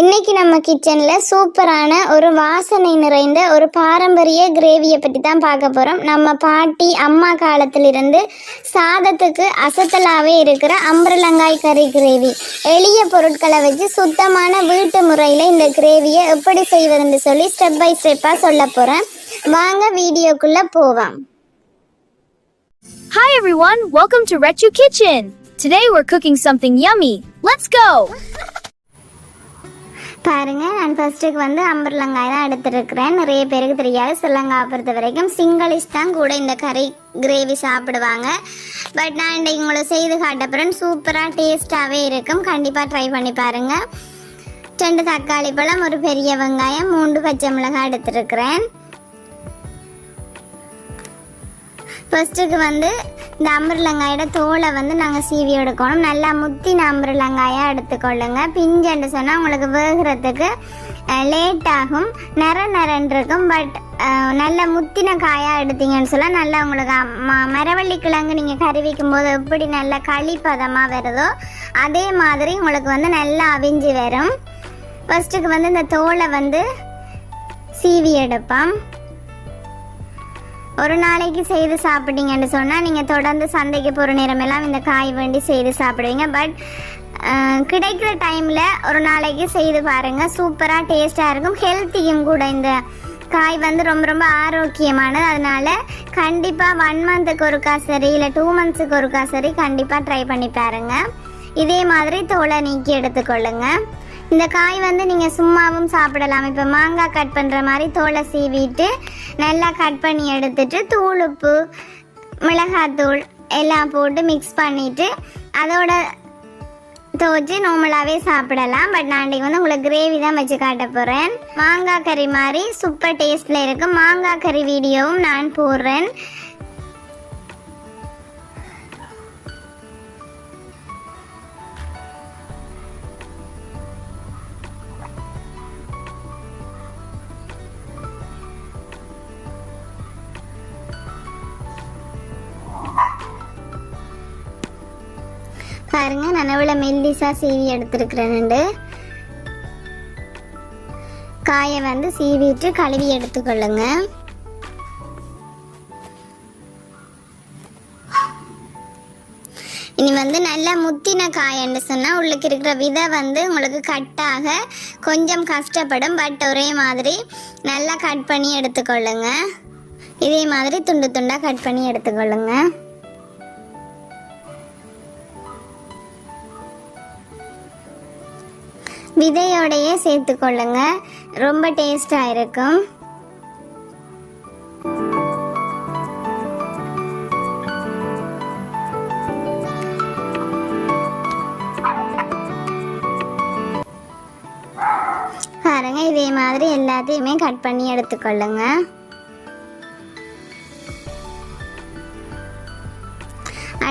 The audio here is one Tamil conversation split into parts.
இன்னைக்கு நம்ம கிச்சனில் சூப்பரான ஒரு வாசனை நிறைந்த ஒரு பாரம்பரிய கிரேவியை பற்றி தான் பார்க்க போகிறோம். நம்ம பாட்டி அம்மா காலத்திலிருந்து சாதத்துக்கு அசத்தலாகவே இருக்கிற அம்பரலங்காய் கறி கிரேவி. எளிய பொருட்களை வச்சு சுத்தமான வீட்டு முறையில் இந்த கிரேவியை எப்படி செய்வதுன்னு சொல்லி ஸ்டெப் பை ஸ்டெப்பாக சொல்ல போகிறேன். வாங்க வீடியோக்குள்ளே போவோம். Hi everyone, welcome to Rechu Kitchen. Today we're cooking something yummy. Let's go! பாருங்கள், நான் ஃபர்ஸ்ட்டுக்கு அம்பரலங்காய் தான் எடுத்துருக்கிறேன். நிறைய பேருக்கு தெரியாது, ஸ்ரீலங்காவை பொறுத்த வரைக்கும் சிங்களிஷ் தான் கூட இந்த கறி கிரேவி சாப்பிடுவாங்க. பட் நான் இன்றைக்கு உங்களை செய்து காட்டப்புறேன். சூப்பராக டேஸ்ட்டாகவே இருக்கும். கண்டிப்பாக ட்ரை பண்ணி பாருங்கள். 2 தக்காளி பழம், ஒரு பெரிய வெங்காயம், 3 பச்சை மிளகாய் எடுத்துருக்கிறேன். ஃபர்ஸ்ட்டுக்கு இந்த அம்பரலங்காயோட தோலை நாங்கள் சீவி எடுக்கணும். நல்லா முத்தின அம்பரலங்காயாக எடுத்துக்கொள்ளுங்க. பிஞ்சுன்னு சொன்னால் உங்களுக்கு வேகிறதுக்கு லேட் ஆகும், நிறன்னு இருக்கும். பட் நல்ல முத்தின காயாக எடுத்தீங்கன்னு சொன்னால் நல்லா உங்களுக்கு மரவள்ளி கிழங்கு நீங்கள் கறி வைக்கும் போது எப்படி நல்ல களிப்பதமாக வருதோ அதே மாதிரி உங்களுக்கு நல்லா அவிஞ்சு வரும். ஃபர்ஸ்ட்டுக்கு இந்த தோலை சீவி எடுப்போம். ஒரு நாளைக்கு செய்து சாப்பிட்டீங்கன்னு சொன்னால் நீங்கள் தொடர்ந்து சந்தைக்கு போகிற நேரமெல்லாம் இந்த காய் வேண்டி செய்து சாப்பிடுவீங்க. பட் கிடைக்கிற டைமில் ஒரு நாளைக்கு செய்து பாருங்கள். சூப்பராக டேஸ்ட்டாக இருக்கும், ஹெல்த்தியும் கூட. இந்த காய் ரொம்ப ரொம்ப ஆரோக்கியமானது. அதனால் கண்டிப்பாக 1 மந்த்துக்கு ஒருக்கா சரி, இல்லை 2 மந்த்ஸுக்கு ஒருக்கா சரி கண்டிப்பாக ட்ரை பண்ணி பாருங்கள். இதே மாதிரி தோலை நீக்கி எடுத்துக்கொள்ளுங்க. இந்த காய் நீங்கள் சும்மாவும் சாப்பிடலாம். இப்போ மாங்காய் கட் பண்ணுற மாதிரி தோலை சீவிட்டு நல்லா கட் பண்ணி எடுத்துட்டு தூள், உப்பு, மிளகாத்தூள் எல்லாம் போட்டு மிக்ஸ் பண்ணிவிட்டு அதோட துவச்சி நார்மலாகவே சாப்பிடலாம். பட் நான் இன்றைக்கி உங்களுக்கு கிரேவி தான் வச்சு காட்ட போகிறேன். மாங்காய் கறி மாதிரி சூப்பர் டேஸ்ட்டில் இருக்கும். மாங்காய் கறி வீடியோவும் நான் போடுறேன். பாருங்க, நான் எவ்வளோ மெல்லிசா சீவி எடுத்துருக்கிறேன். காயை சீவிட்டு கழுவி எடுத்துக்கொள்ளுங்க. இனி நல்லா முத்தின காயன்னு சொன்னால் உள்ளுக்கு இருக்கிற விதை உங்களுக்கு கட்டாக கொஞ்சம் கஷ்டப்படும். பட் ஒரே மாதிரி நல்லா கட் பண்ணி எடுத்துக்கொள்ளுங்க. இதே மாதிரி துண்டு துண்டாக கட் பண்ணி எடுத்துக்கொள்ளுங்க. விதையோடையே சேர்த்துக்கொள்ளுங்க, ரொம்ப டேஸ்டாக இருக்கும். பாருங்க, இதே மாதிரி எல்லாத்தையுமே கட் பண்ணி எடுத்துக்கொள்ளுங்க.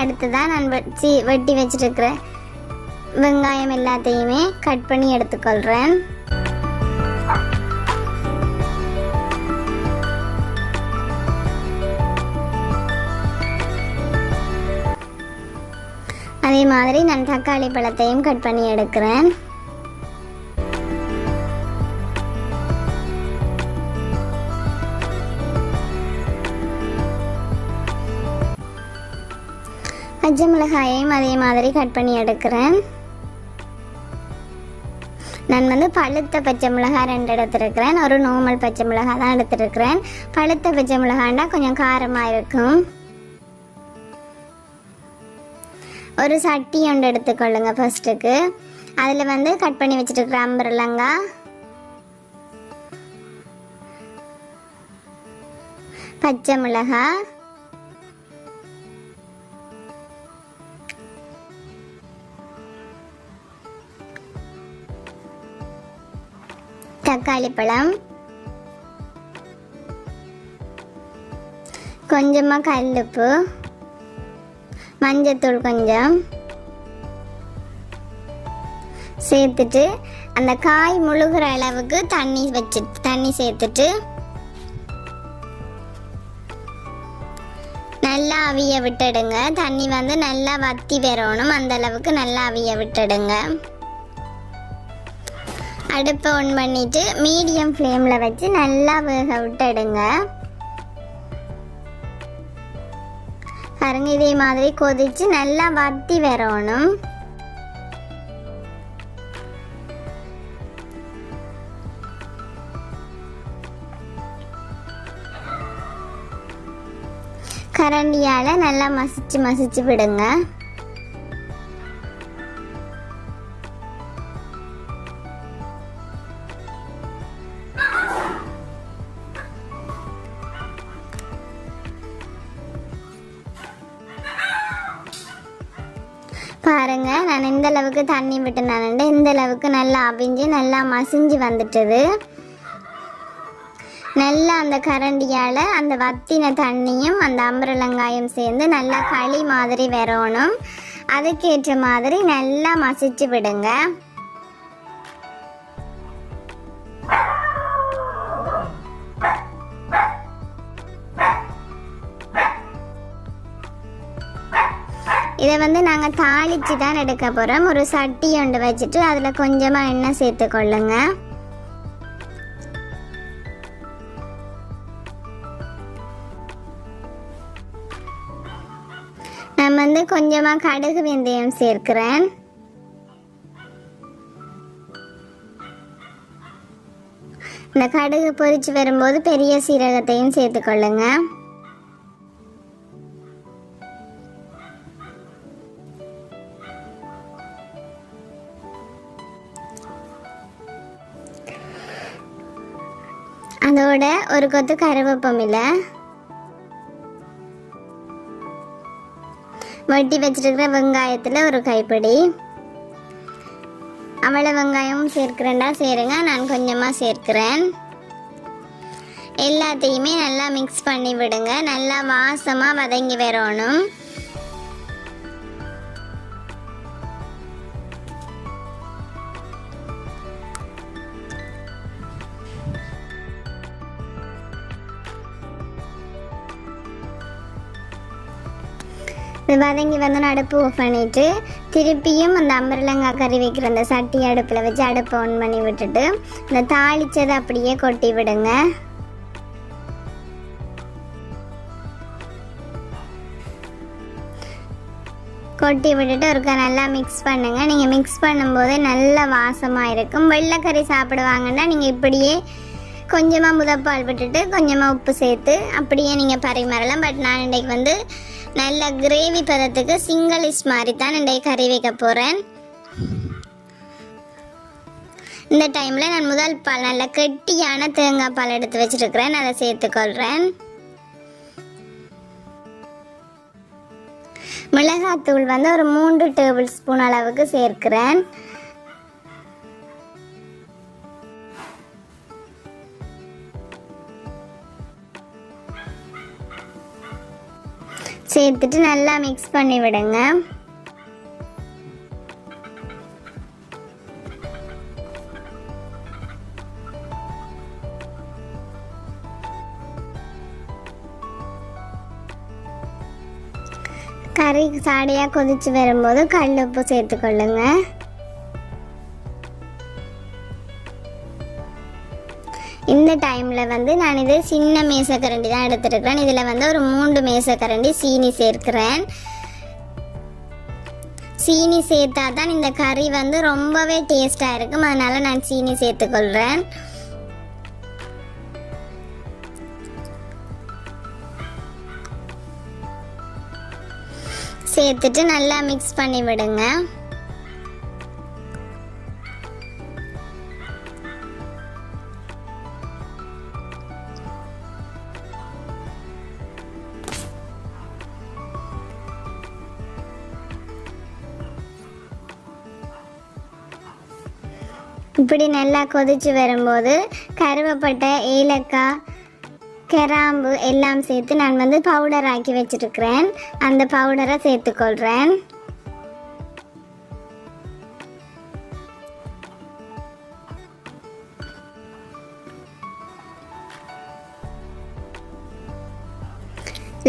அடுத்ததான் நான் வெட்டி வச்சிருக்கிறேன் வெங்காயம் எல்லாத்தையுமே கட் பண்ணி எடுத்துக்கொள்கிறேன். அதே மாதிரி நான் தக்காளி பழத்தையும் கட் பண்ணி எடுக்கிறேன். பச்சை மிளகாயையும் அதே மாதிரி கட் பண்ணி எடுக்கிறேன். நான் பழுத்த பச்சை மிளகாய் 2 எடுத்துருக்கிறேன். ஒரு நார்மல் பச்சை மிளகாய் தான் எடுத்துருக்கிறேன். பழுத்த பச்சை மிளகாய்னா கொஞ்சம் காரமாக இருக்கும். ஒரு சட்டி ஒன்று எடுத்துக்கொள்ளுங்க. ஃபர்ஸ்ட்டுக்கு அதில் கட் பண்ணி வச்சுட்டுருக்குற அம்பரலங்காய், பச்சை மிளகாய், தக்காளி பழம், கொஞ்சமாக கல்லுப்பு, மஞ்சத்தூள் கொஞ்சம் சேர்த்துட்டு அந்த காய் முழுகிற அளவுக்கு தண்ணி சேர்த்துட்டு நல்லா அவிய விட்டுடுங்க. தண்ணி நல்லா வத்தி வரணும், அந்த அளவுக்கு நல்லா அவிய விட்டுடுங்க. அடுப்பை ஆன் பண்ணிட்டு மீடியம் ஃப்ளேமில் வச்சு நல்லா வேக விட்டுடுங்க. பாருங்க, இதே மாதிரி கொதிச்சு நல்லா வத்தி வரணும். கரண்டியால் நல்லா மசிச்சு விடுங்க. பாருங்க, நான் இந்த அளவுக்கு தண்ணி விட்டுனால இந்த அளவுக்கு நல்லா அவிஞ்சு நல்லா மசிஞ்சு வந்துட்டுது. நல்லா அந்த கரண்டியால் அந்த வத்தின தண்ணியும் அந்த அம்பரலங்காயும் சேர்ந்து நல்லா களி மாதிரி வரணும். அதுக்கேற்ற மாதிரி நல்லா மசிச்சு விடுங்க. இதை நாங்கள் தாளித்து தான் எடுக்க போகிறோம். ஒரு சட்டி ஒன்று வச்சுட்டு அதில் கொஞ்சமாக எண்ணெய் சேர்த்துக்கொள்ளுங்க. நான் கொஞ்சமாக கடுகு வெந்தயம் சேர்க்கிறேன். இந்த கடுகு பொரிச்சு வரும்போது பெரிய சீரகத்தையும் சேர்த்துக்கொள்ளுங்க. அதோட ஒரு கொத்து கருவேப்பிலை, வெட்டி வச்சிருக்கிற வெங்காயத்தில் ஒரு கைப்பிடி, அவ்வளோ வெங்காயமும் சேர்க்கிறேன்டா சேருங்க. நான் கொஞ்சமாக சேர்க்கிறேன். எல்லாத்தையுமே நல்லா மிக்ஸ் பண்ணி விடுங்க. நல்லா வாசமாக வதங்கி வரணும். இது வதங்கி அடுப்பு ஆஃப் பண்ணிவிட்டு திருப்பியும் அந்த அம்பரலங்காய் கறி வைக்கிற அந்த சட்டி அடுப்பில் வச்சு அடுப்பை ஆன் பண்ணி விட்டுட்டு இந்த தாளிச்சதை அப்படியே கொட்டி விடுங்க. கொட்டி விட்டுட்டு ஒருக்கா நல்லா மிக்ஸ் பண்ணுங்கள். நீங்கள் மிக்ஸ் பண்ணும்போதே நல்ல வாசமாக இருக்கும். வெள்ளைக்கறி சாப்பிடுவாங்கன்னா நீங்கள் இப்படியே கொஞ்சமாக முதப்பால் விட்டுட்டு கொஞ்சமாக உப்பு சேர்த்து அப்படியே நீங்கள் பரிமாறலாம். பட் நான் இன்றைக்கு நல்ல கிரேவி பதத்துக்கு சிங்கிளிஷ் மாதிரி தான் இன்றைக்கு கறி வைக்க போகிறேன். இந்த டைமில் நான் முதல் பால் நல்ல கெட்டியான தேங்காய் பால் எடுத்து வச்சுருக்கிறேன். அதை சேர்த்துக்கொள்கிறேன். மிளகாத்தூள் ஒரு 3 டேபிள் ஸ்பூன் அளவுக்கு சேர்க்கிறேன். சேர்த்துட்டு நல்லா மிக்ஸ் பண்ணி விடுங்க. கறி சாடையாக கொதிச்சு வரும்போது கல் உப்பு சேர்த்துக்கொள்ளுங்க. இந்த டைமில் நான் இது சின்ன மேசக்கரண்டி தான் எடுத்துருக்கிறேன். இதில் ஒரு 3 மேசக்கரண்டி சீனி சேர்க்கிறேன். சீனி சேர்த்தா தான் இந்த கறி ரொம்பவே டேஸ்ட்டாக இருக்கும். அதனால் நான் சீனி சேர்த்துக்கொள்கிறேன். சேர்த்துட்டு நல்லா மிக்ஸ் பண்ணி விடுங்க. இப்படி நல்லா கொதிச்சு வரும்போது கருவேப்பட்டை, ஏலக்காய், கிராம்பு எல்லாம் சேர்த்து நான் பவுடர் ஆக்கி வச்சிருக்கிறேன். அந்த பவுடரை சேர்த்துக்கொள்கிறேன்.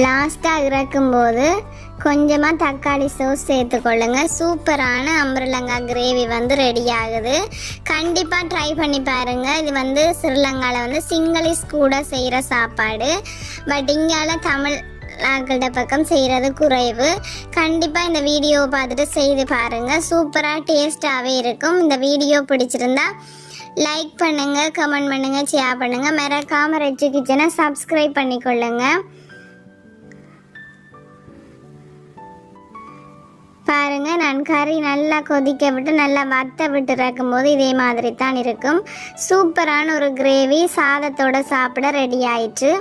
லாஸ்ட்டாக இறக்கும்போது கொஞ்சமாக தக்காளி சோஸ் சேர்த்துக்கொள்ளுங்க. சூப்பரான அம்பரலங்கா கிரேவி வந்து ரெடி ஆகுது. கண்டிப்பாக ட்ரை பண்ணி பாருங்கள். இது வந்து ஸ்ரீலங்காவில் வந்து சிங்களீஸ் கூட செய்கிற சாப்பாடு. பட் இங்கால தமிழ்நாட்டிட பக்கம் செய்கிறது குறைவு. கண்டிப்பாக இந்த வீடியோவை பார்த்துட்டு செய்து பாருங்கள். சூப்பராக டேஸ்ட்டாகவே இருக்கும். இந்த வீடியோ பிடிச்சிருந்தா லைக் பண்ணுங்கள், கமெண்ட் பண்ணுங்கள், ஷேர் பண்ணுங்கள். மறக்காம ரெச்சு கிச்சனை சப்ஸ்கிரைப் பண்ணிக்கொள்ளுங்க. பாருங்க, நான் கறி நல்லா கொதிக்க விட்டு நல்லா வத்த விட்டு இறக்கும் போது இதே மாதிரி தான் இருக்கும். சூப்பரான ஒரு கிரேவி சாதத்தோட சாப்பிட ரெடி ஆயிடுச்சு.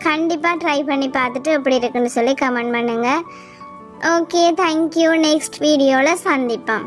கண்டிப்பாக ட்ரை பண்ணி பார்த்துட்டு எப்படி இருக்குன்னு சொல்லி கமெண்ட் பண்ணுங்கள். Okay, thank you. நெக்ஸ்ட் வீடியோவில் சந்திப்போம்.